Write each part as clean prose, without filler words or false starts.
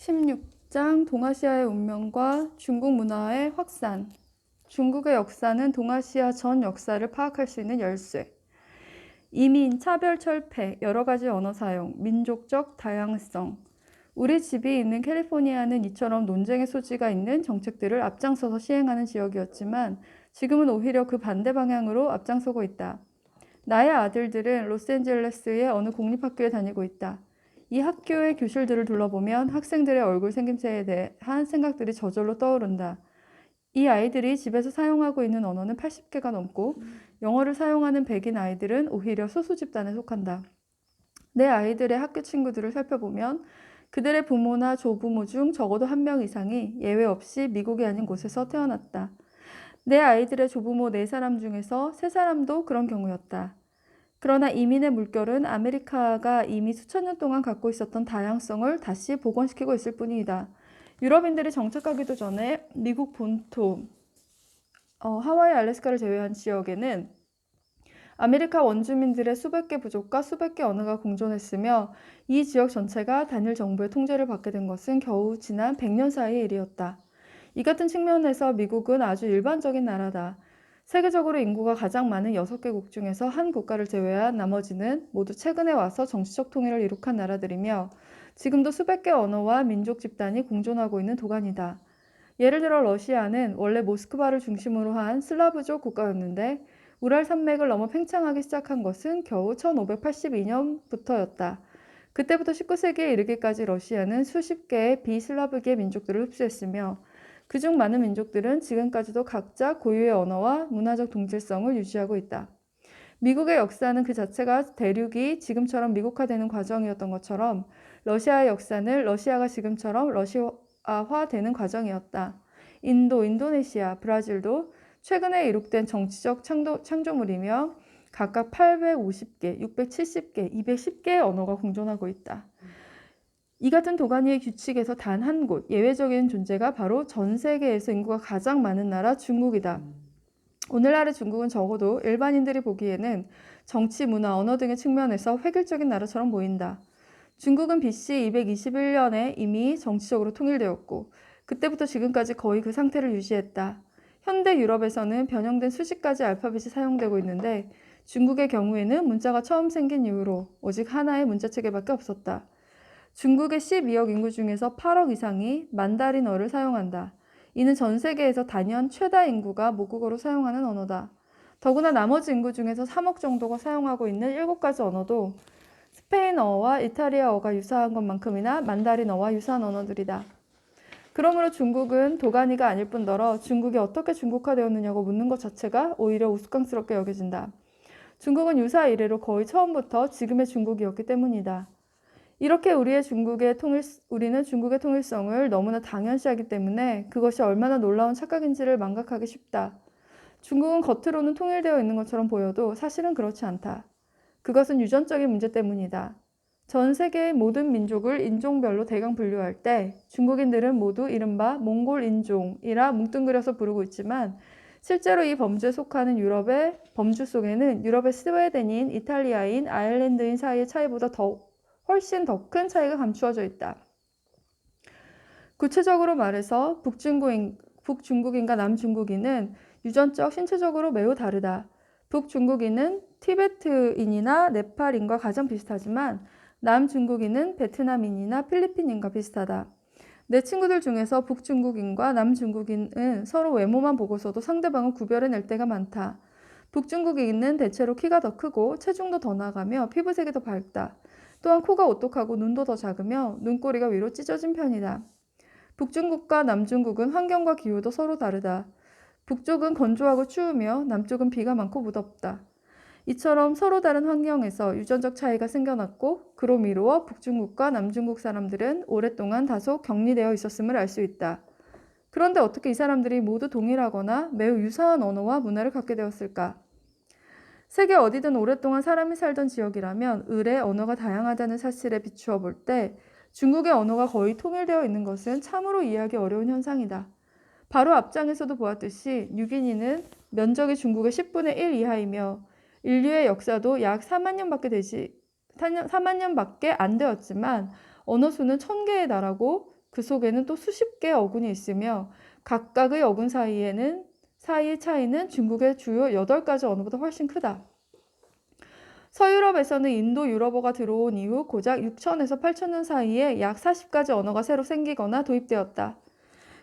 16장 동아시아의 운명과 중국 문화의 확산. 중국의 역사는 동아시아 전 역사를 파악할 수 있는 열쇠. 이민, 차별, 철폐, 여러 가지 언어 사용, 민족적 다양성. 우리 집이 있는 캘리포니아는 이처럼 논쟁의 소지가 있는 정책들을 앞장서서 시행하는 지역이었지만 지금은 오히려 그 반대 방향으로 앞장서고 있다. 나의 아들들은 로스앤젤레스의 어느 공립학교에 다니고 있다. 이 학교의 교실들을 둘러보면 학생들의 얼굴 생김새에 대한 생각들이 저절로 떠오른다. 이 아이들이 집에서 사용하고 있는 언어는 80개가 넘고 영어를 사용하는 백인 아이들은 오히려 소수 집단에 속한다. 내 아이들의 학교 친구들을 살펴보면 그들의 부모나 조부모 중 적어도 한 명 이상이 예외 없이 미국이 아닌 곳에서 태어났다. 내 아이들의 조부모 4사람 중에서 3사람도 그런 경우였다. 그러나 이민의 물결은 아메리카가 이미 수천 년 동안 갖고 있었던 다양성을 다시 복원시키고 있을 뿐이다. 유럽인들이 정착하기도 전에 미국 본토, 하와이, 알래스카를 제외한 지역에는 아메리카 원주민들의 수백 개 부족과 수백 개 언어가 공존했으며 이 지역 전체가 단일 정부의 통제를 받게 된 것은 겨우 지난 100년 사이의 일이었다. 이 같은 측면에서 미국은 아주 일반적인 나라다. 세계적으로 인구가 가장 많은 6개국 중에서 한 국가를 제외한 나머지는 모두 최근에 와서 정치적 통일을 이룩한 나라들이며 지금도 수백 개 언어와 민족 집단이 공존하고 있는 도가니다. 예를 들어 러시아는 원래 모스크바를 중심으로 한 슬라브족 국가였는데 우랄 산맥을 넘어 팽창하기 시작한 것은 겨우 1582년부터였다. 그때부터 19세기에 이르기까지 러시아는 수십 개의 비슬라브계 민족들을 흡수했으며 그중 많은 민족들은 지금까지도 각자 고유의 언어와 문화적 동질성을 유지하고 있다. 미국의 역사는 그 자체가 대륙이 지금처럼 미국화되는 과정이었던 것처럼 러시아의 역사는 러시아가 지금처럼 러시아화되는 과정이었다. 인도, 인도네시아, 브라질도 최근에 이룩된 정치적 창조물이며 각각 850개, 670개, 210개의 언어가 공존하고 있다. 이 같은 도가니의 규칙에서 단 한 곳, 예외적인 존재가 바로 전 세계에서 인구가 가장 많은 나라 중국이다. 오늘날의 중국은 적어도 일반인들이 보기에는 정치, 문화, 언어 등의 측면에서 획일적인 나라처럼 보인다. 중국은 BC 221년에 이미 정치적으로 통일되었고 그때부터 지금까지 거의 그 상태를 유지했다. 현대 유럽에서는 변형된 수십 가지 알파벳이 사용되고 있는데 중국의 경우에는 문자가 처음 생긴 이후로 오직 하나의 문자체계밖에 없었다. 중국의 12억 인구 중에서 8억 이상이 만다린어를 사용한다. 이는 전 세계에서 단연 최다 인구가 모국어로 사용하는 언어다. 더구나 나머지 인구 중에서 3억 정도가 사용하고 있는 7가지 언어도 스페인어와 이탈리아어가 유사한 것만큼이나 만다린어와 유사한 언어들이다. 그러므로 중국은 도가니가 아닐 뿐더러 중국이 어떻게 중국화되었느냐고 묻는 것 자체가 오히려 우스꽝스럽게 여겨진다. 중국은 유사 이래로 거의 처음부터 지금의 중국이었기 때문이다. 이렇게 우리는 중국의 통일성을 너무나 당연시하기 때문에 그것이 얼마나 놀라운 착각인지를 망각하기 쉽다. 중국은 겉으로는 통일되어 있는 것처럼 보여도 사실은 그렇지 않다. 그것은 유전적인 문제 때문이다. 전 세계의 모든 민족을 인종별로 대강 분류할 때 중국인들은 모두 이른바 몽골 인종이라 뭉뚱그려서 부르고 있지만 실제로 이 범주에 속하는 유럽의 범주 속에는 유럽의 스웨덴인, 이탈리아인, 아일랜드인 사이의 차이보다 훨씬 더 큰 차이가 감추어져 있다. 구체적으로 말해서 북중국인과 남중국인은 유전적, 신체적으로 매우 다르다. 북중국인은 티베트인이나 네팔인과 가장 비슷하지만 남중국인은 베트남인이나 필리핀인과 비슷하다. 내 친구들 중에서 북중국인과 남중국인은 서로 외모만 보고서도 상대방을 구별해낼 때가 많다. 북중국인은 대체로 키가 더 크고 체중도 더 나가며 피부색이 더 밝다. 또한 코가 오똑하고 눈도 더 작으며 눈꼬리가 위로 찢어진 편이다. 북중국과 남중국은 환경과 기후도 서로 다르다. 북쪽은 건조하고 추우며 남쪽은 비가 많고 무덥다. 이처럼 서로 다른 환경에서 유전적 차이가 생겨났고 그로 미루어 북중국과 남중국 사람들은 오랫동안 다소 격리되어 있었음을 알 수 있다. 그런데 어떻게 이 사람들이 모두 동일하거나 매우 유사한 언어와 문화를 갖게 되었을까? 세계 어디든 오랫동안 사람이 살던 지역이라면 을의 언어가 다양하다는 사실에 비추어 볼 때 중국의 언어가 거의 통일되어 있는 것은 참으로 이해하기 어려운 현상이다. 바로 앞장에서도 보았듯이 뉴기니는 면적이 중국의 10분의 1 이하이며 인류의 역사도 약 4만 년밖에 안 되었지만 언어 수는 1000개에 달하고 그 속에는 또 수십 개의 어군이 있으며 각각의 어군 사이의 차이는 중국의 주요 8가지 언어보다 훨씬 크다. 서유럽에서는 인도 유럽어가 들어온 이후 고작 6천에서 8천년 사이에 약 40가지 언어가 새로 생기거나 도입되었다.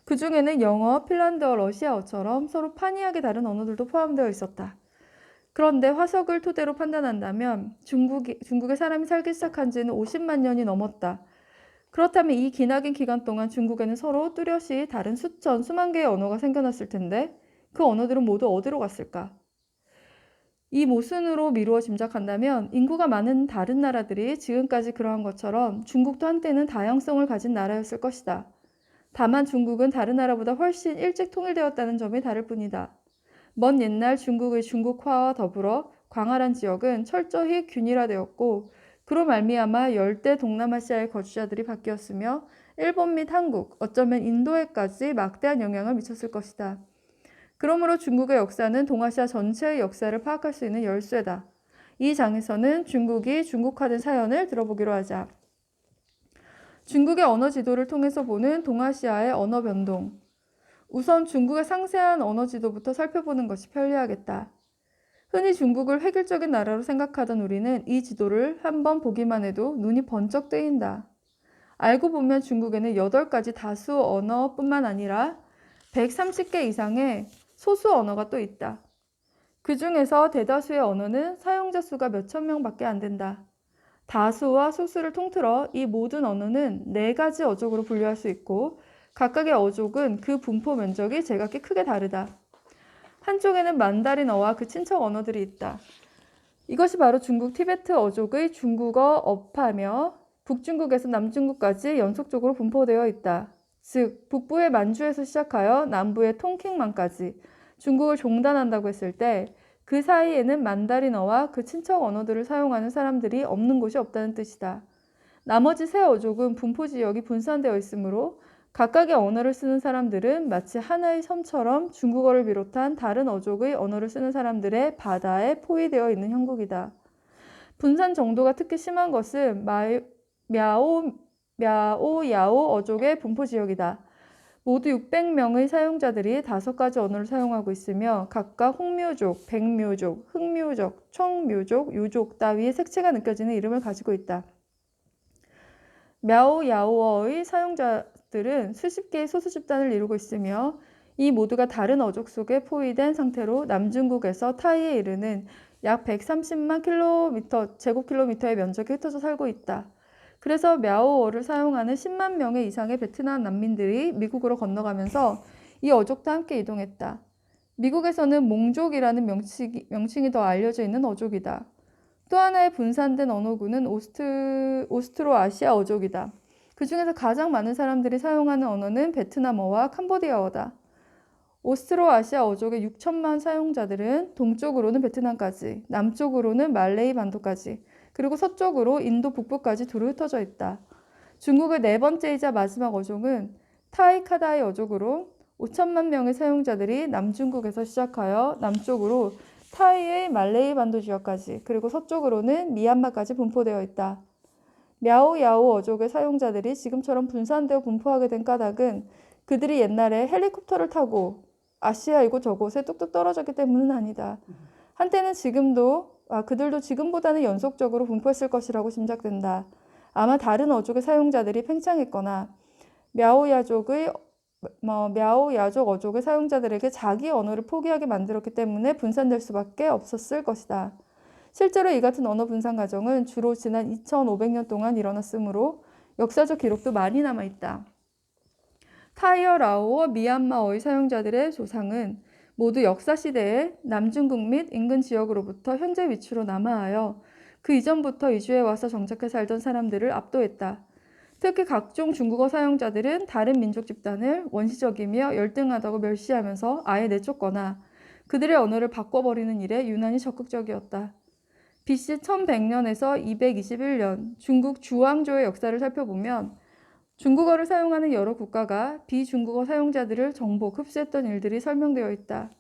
그 중에는 영어, 핀란드어, 러시아어처럼 서로 판이하게 다른 언어들도 포함되어 있었다. 그런데 화석을 토대로 판단한다면 중국에 사람이 살기 시작한 지는 50만 년이 넘었다. 그렇다면 이 기나긴 기간 동안 중국에는 서로 뚜렷이 다른 수천, 수만 개의 언어가 생겨났을 텐데 그 언어들은 모두 어디로 갔을까? 이 모순으로 미루어 짐작한다면 인구가 많은 다른 나라들이 지금까지 그러한 것처럼 중국도 한때는 다양성을 가진 나라였을 것이다. 다만 중국은 다른 나라보다 훨씬 일찍 통일되었다는 점이 다를 뿐이다. 먼 옛날 중국의 중국화와 더불어 광활한 지역은 철저히 균일화되었고 그로 말미암아 열대 동남아시아의 거주자들이 바뀌었으며 일본 및 한국, 어쩌면 인도에까지 막대한 영향을 미쳤을 것이다. 그러므로 중국의 역사는 동아시아 전체의 역사를 파악할 수 있는 열쇠다. 이 장에서는 중국이 중국화된 사연을 들어보기로 하자. 중국의 언어 지도를 통해서 보는 동아시아의 언어 변동. 우선 중국의 상세한 언어 지도부터 살펴보는 것이 편리하겠다. 흔히 중국을 획일적인 나라로 생각하던 우리는 이 지도를 한번 보기만 해도 눈이 번쩍 뜨인다. 알고 보면 중국에는 8가지 다수 언어뿐만 아니라 130개 이상의 소수 언어가 또 있다. 그 중에서 대다수의 언어는 사용자 수가 몇천 명밖에 안 된다. 다수와 소수를 통틀어 이 모든 언어는 4가지 어족으로 분류할 수 있고 각각의 어족은 그 분포 면적이 제각기 크게 다르다. 한쪽에는 만다린어와 그 친척 언어들이 있다. 이것이 바로 중국 티베트 어족의 중국어 어파며 북중국에서 남중국까지 연속적으로 분포되어 있다. 즉 북부의 만주에서 시작하여 남부의 통킹만까지 중국을 종단한다고 했을 때 그 사이에는 만다린어와 그 친척 언어들을 사용하는 사람들이 없는 곳이 없다는 뜻이다. 나머지 세 어족은 분포 지역이 분산되어 있으므로 각각의 언어를 쓰는 사람들은 마치 하나의 섬처럼 중국어를 비롯한 다른 어족의 언어를 쓰는 사람들의 바다에 포위되어 있는 형국이다. 분산 정도가 특히 심한 것은 야오 어족의 분포 지역이다. 모두 600명의 사용자들이 5가지 언어를 사용하고 있으며 각각 홍묘족, 백묘족, 흑묘족, 청묘족, 유족 따위의 색채가 느껴지는 이름을 가지고 있다. 야오어의 사용자들은 수십 개의 소수 집단을 이루고 있으며 이 모두가 다른 어족 속에 포위된 상태로 남중국에서 타이에 이르는 약 130만 제곱킬로미터의 면적에 흩어져 살고 있다. 그래서 мя오어를 사용하는 10만 명의 이상의 베트남 난민들이 미국으로 건너가면서 이 어족과 함께 이동했다. 미국에서는 몽족이라는 명칭이 더 알려져 있는 어족이다. 또 하나의 분산된 언어군은 오스트로아시아 어족이다. 그 중에서 가장 많은 사람들이 사용하는 언어는 베트남어와 캄보디아어다. 오스트로아시아 어족의 6천만 사용자들은 동쪽으로는 베트남까지, 남쪽으로는 말레이 반도까지, 그리고 서쪽으로 인도 북부까지 두루 흩어져 있다. 중국의 4번째이자 마지막 어족은 타이카다이 어족으로 5천만 명의 사용자들이 남중국에서 시작하여 남쪽으로 타이의 말레이 반도 지역까지 그리고 서쪽으로는 미얀마까지 분포되어 있다. 야오 어족의 사용자들이 지금처럼 분산되어 분포하게 된 까닭은 그들이 옛날에 헬리콥터를 타고 아시아 이곳 저곳에 뚝뚝 떨어졌기 때문은 아니다. 한때는 그들도 지금보다는 연속적으로 분포했을 것이라고 짐작된다. 아마 다른 어족의 사용자들이 팽창했거나 мя오야족 어족의 사용자들에게 자기 언어를 포기하게 만들었기 때문에 분산될 수밖에 없었을 것이다. 실제로 이 같은 언어 분산 과정은 주로 지난 2500년 동안 일어났으므로 역사적 기록도 많이 남아있다. 타이어, 라오어, 미얀마어의 사용자들의 조상은 모두 역사시대에 남중국 및 인근 지역으로부터 현재 위치로 남하하여 그 이전부터 이주해 와서 정착해 살던 사람들을 압도했다. 특히 각종 중국어 사용자들은 다른 민족 집단을 원시적이며 열등하다고 멸시하면서 아예 내쫓거나 그들의 언어를 바꿔버리는 일에 유난히 적극적이었다. BC 1100년에서 221년 중국 주왕조의 역사를 살펴보면 중국어를 사용하는 여러 국가가 비중국어 사용자들을 정복, 흡수했던 일들이 설명되어 있다.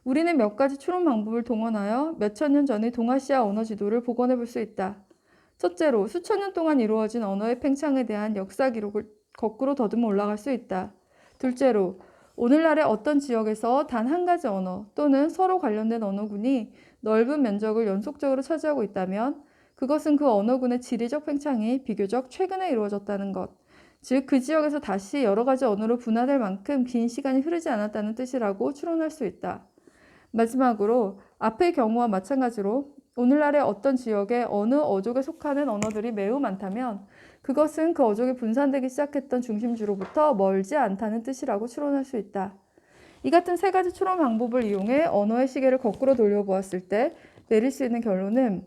우리는 몇 가지 추론 방법을 동원하여 몇천 년 전의 동아시아 언어 지도를 복원해 볼 수 있다. 첫째로 수천 년 동안 이루어진 언어의 팽창에 대한 역사 기록을 거꾸로 더듬어 올라갈 수 있다. 둘째로, 오늘날의 어떤 지역에서 단 한 가지 언어 또는 서로 관련된 언어군이 넓은 면적을 연속적으로 차지하고 있다면 그것은 그 언어군의 지리적 팽창이 비교적 최근에 이루어졌다는 것, 즉 그 지역에서 다시 여러 가지 언어로 분화될 만큼 긴 시간이 흐르지 않았다는 뜻이라고 추론할 수 있다. 마지막으로 앞의 경우와 마찬가지로 오늘날의 어떤 지역에 어느 어족에 속하는 언어들이 매우 많다면 그것은 그 어족이 분산되기 시작했던 중심지로부터 멀지 않다는 뜻이라고 추론할 수 있다. 이 같은 세 가지 추론 방법을 이용해 언어의 시계를 거꾸로 돌려보았을 때 내릴 수 있는 결론은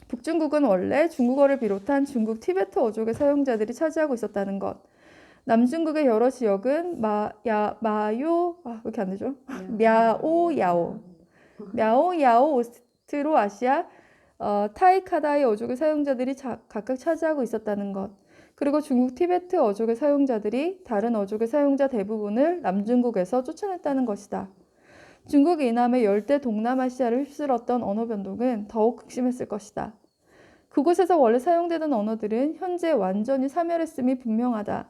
북중국은 원래 중국어를 비롯한 중국 티베트 어족의 사용자들이 차지하고 있었다는 것. 남중국의 여러 지역은 마요, 왜 이렇게 안 되죠? мя오야오, 오스트로아시아, 타이카다이 어족의 사용자들이 각각 차지하고 있었다는 것. 그리고 중국 티베트 어족의 사용자들이 다른 어족의 사용자 대부분을 남중국에서 쫓아냈다는 것이다. 중국 이남의 열대 동남아시아를 휩쓸었던 언어 변동은 더욱 극심했을 것이다. 그곳에서 원래 사용되던 언어들은 현재 완전히 사멸했음이 분명하다.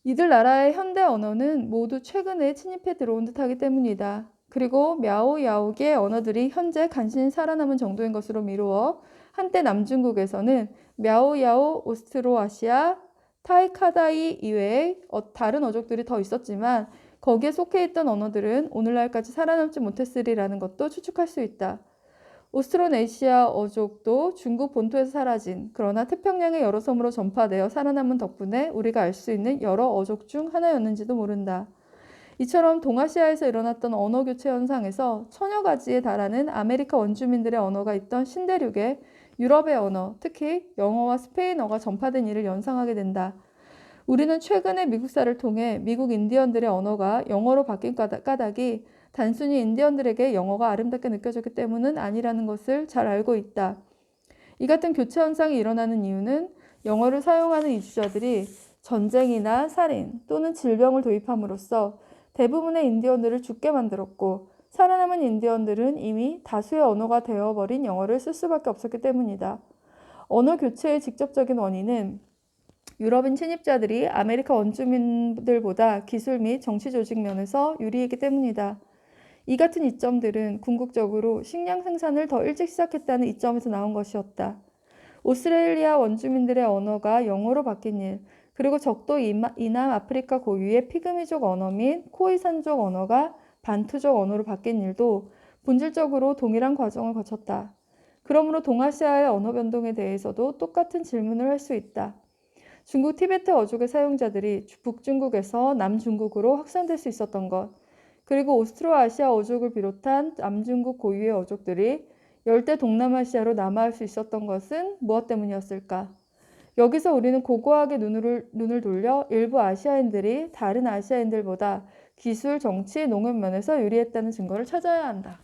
이들 나라의 현대 언어는 모두 최근에 침입해 들어온 듯하기 때문이다. 그리고 мя오야오계 언어들이 현재 간신히 살아남은 정도인 것으로 미루어 한때 남중국에서는 мя오야오, 오스트로아시아, 타이카다이 이외에 다른 어족들이 더 있었지만 거기에 속해 있던 언어들은 오늘날까지 살아남지 못했으리라는 것도 추측할 수 있다. 오스트로네시아 어족도 중국 본토에서 사라진 그러나 태평양의 여러 섬으로 전파되어 살아남은 덕분에 우리가 알 수 있는 여러 어족 중 하나였는지도 모른다. 이처럼 동아시아에서 일어났던 언어 교체 현상에서 천여 가지에 달하는 아메리카 원주민들의 언어가 있던 신대륙에 유럽의 언어, 특히 영어와 스페인어가 전파된 일을 연상하게 된다. 우리는 최근에 미국사를 통해 미국 인디언들의 언어가 영어로 바뀐 까닭이 단순히 인디언들에게 영어가 아름답게 느껴졌기 때문은 아니라는 것을 잘 알고 있다. 이 같은 교체 현상이 일어나는 이유는 영어를 사용하는 이주자들이 전쟁이나 살인 또는 질병을 도입함으로써 대부분의 인디언들을 죽게 만들었고 살아남은 인디언들은 이미 다수의 언어가 되어버린 영어를 쓸 수밖에 없었기 때문이다. 언어 교체의 직접적인 원인은 유럽인 침입자들이 아메리카 원주민들보다 기술 및 정치 조직 면에서 유리했기 때문이다. 이 같은 이점들은 궁극적으로 식량 생산을 더 일찍 시작했다는 이점에서 나온 것이었다. 오스트레일리아 원주민들의 언어가 영어로 바뀐 일, 그리고 적도 이남 아프리카 고유의 피그미족 언어 및 코이산족 언어가 반투족 언어로 바뀐 일도 본질적으로 동일한 과정을 거쳤다. 그러므로 동아시아의 언어 변동에 대해서도 똑같은 질문을 할 수 있다. 중국 티베트 어족의 사용자들이 북중국에서 남중국으로 확산될 수 있었던 것, 그리고 오스트로아시아 어족을 비롯한 남중국 고유의 어족들이 열대 동남아시아로 남하할 수 있었던 것은 무엇 때문이었을까? 여기서 우리는 고고하게 눈을 돌려 일부 아시아인들이 다른 아시아인들보다 기술, 정치, 농업 면에서 유리했다는 증거를 찾아야 한다.